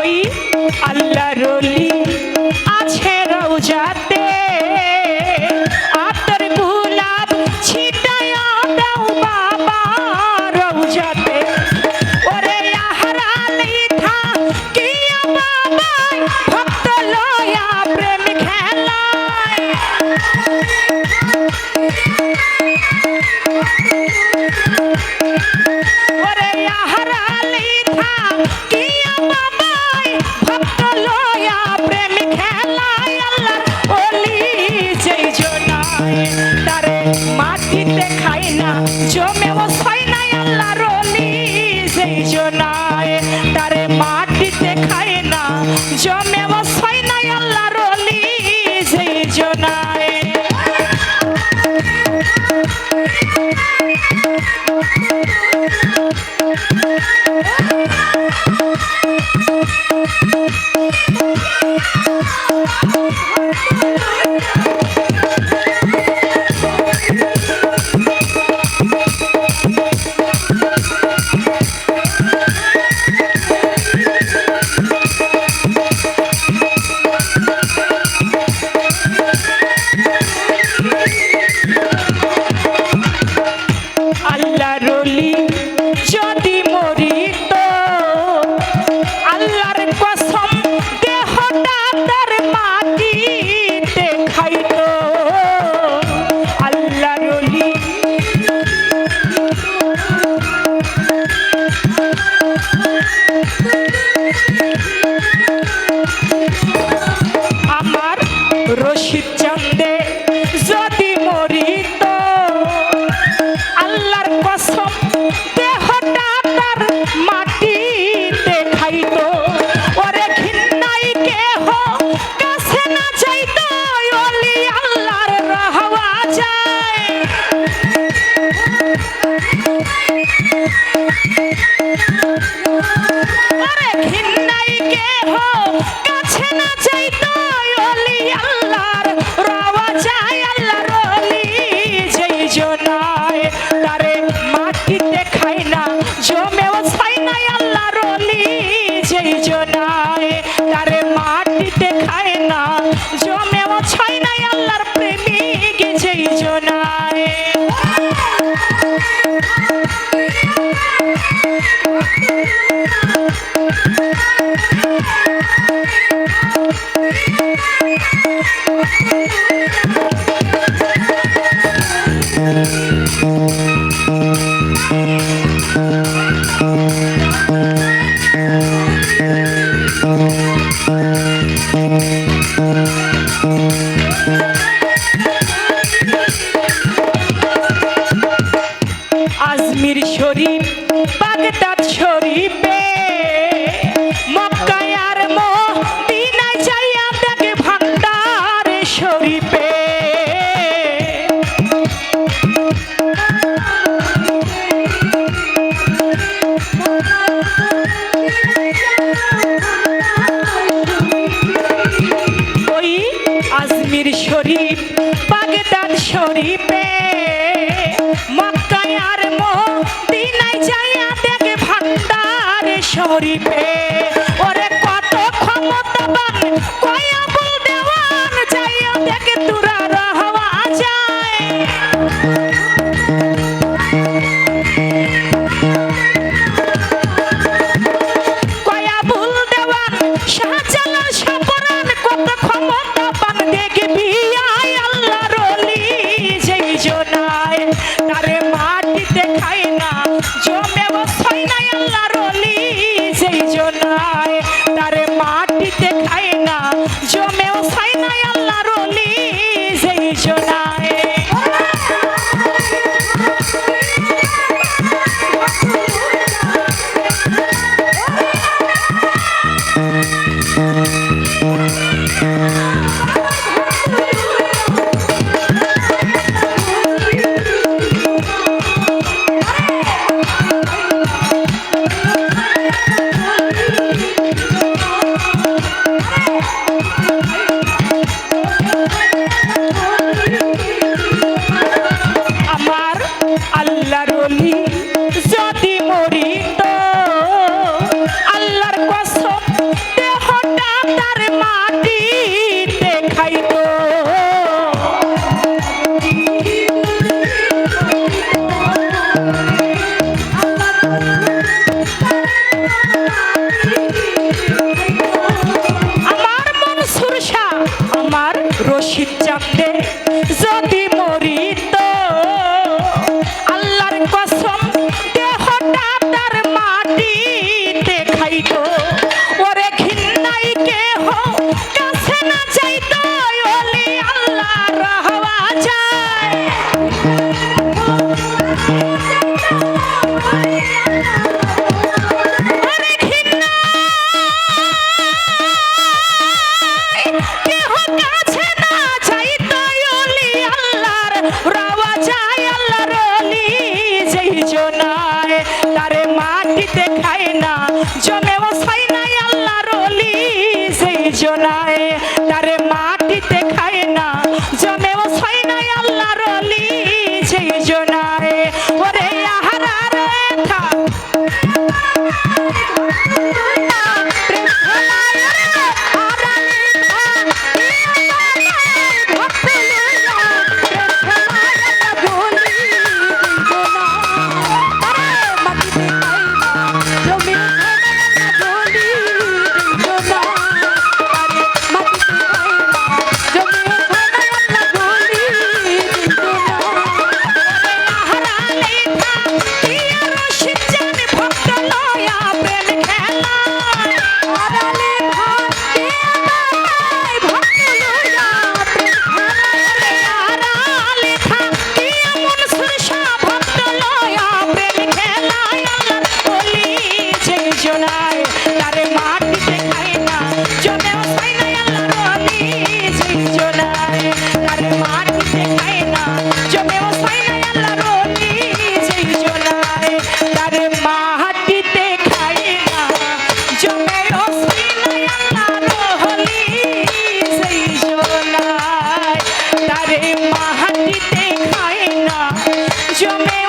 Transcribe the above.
ওই আল্লাহর ওলি আছে রওজাতে, আতর গোলাপ ছিটায়া দাও বাবা রওজাতে। ওরে আহারালি থাকিয়া বাবা ভক্ত লয়া প্রেম খেলায়। ওরে আহারালি থাকিয়া বাবা ভক্ত লয়া প্রেম খেলায়। আল্লাহর ওলি যেই জনায় তারে মাটিতে খায় না জমে বসায় না। আল্লাহর ওলি যেই জনায় তারে মাটিতে খায় না জমে বসায় না। আল্লাহর ওলি যেই জনায়। আল্লাহর ওলি যদি মরিত আল্লাহর কসম দেহটা তার মাটিতে খাইত। আল্লাহর ওলি আমার রশিদ চান্দে যদি মরিত আল্লাহর কসম দেহটা তার মাটিতে খাইত। ওরে ঘিন্নাই কেহ কাছে না যাইত ওলি আল্লাহর রহওয়া যায়। ওরে ঘিন্নাই কেহ কাছে না যাইত ওলি আল্লাহর রহওয়া যায়। আল্লাহর ওলি যেই জনায় তারে মাটিতে খায় না জমেও ছায় না। আল্লাহর ওলি যেই জনায় তারে মাটিতে খায় না জমেও ছায় না। আল্লাহর প্রেমিক যেই জনায়। আজমির শরীফ বাগদাদ শরীফে মক্কায় আর মদিনায় যাইয়া দেখে ভান্ডার শরীফে। ওই আজমির শরীফ বাগদাদ শরীফে মক্কায় আর মদিনায় যাইয়া দেখে ভান্ডার শরীফে। ওরে কত ক্ষমতাবান কয়া বল দেওয়ান যাইয়া দেখে তুরা রহওয়া যায়। কয়া বল দেওয়ান শাহজালাল সপরান কত ক্ষমতাবান দেখবি আয়। আল্লাহর ওলি যেই জনায় তারে মাটিতে খায় না জমে বসায় না। আল্লাহর ওলি যেই জনায় তারে মাটিতে খায় না জমেও ছায় না। আল্লাহর ওলি যেই জনায়। চাইতো ওরে ঘিন্নাই কেহ কাছে না চাইতো ওলি আল্লাহর হওয়া যায় ওরে ঘিন্নাই কেহ কাছে না চাইতো ওলি আল্লাহর হওয়া যায় আল্লাহর ওলি যেই জনায় তারে মাটিতে খায় না জমেও ছাই নাই আল্লাহর ওলি যেই জনায় তারে মাটিতে খায় না জমেও ছাই নাই আল্লাহর ওলি যেই জনায় ওরে আহারা রেখা জমে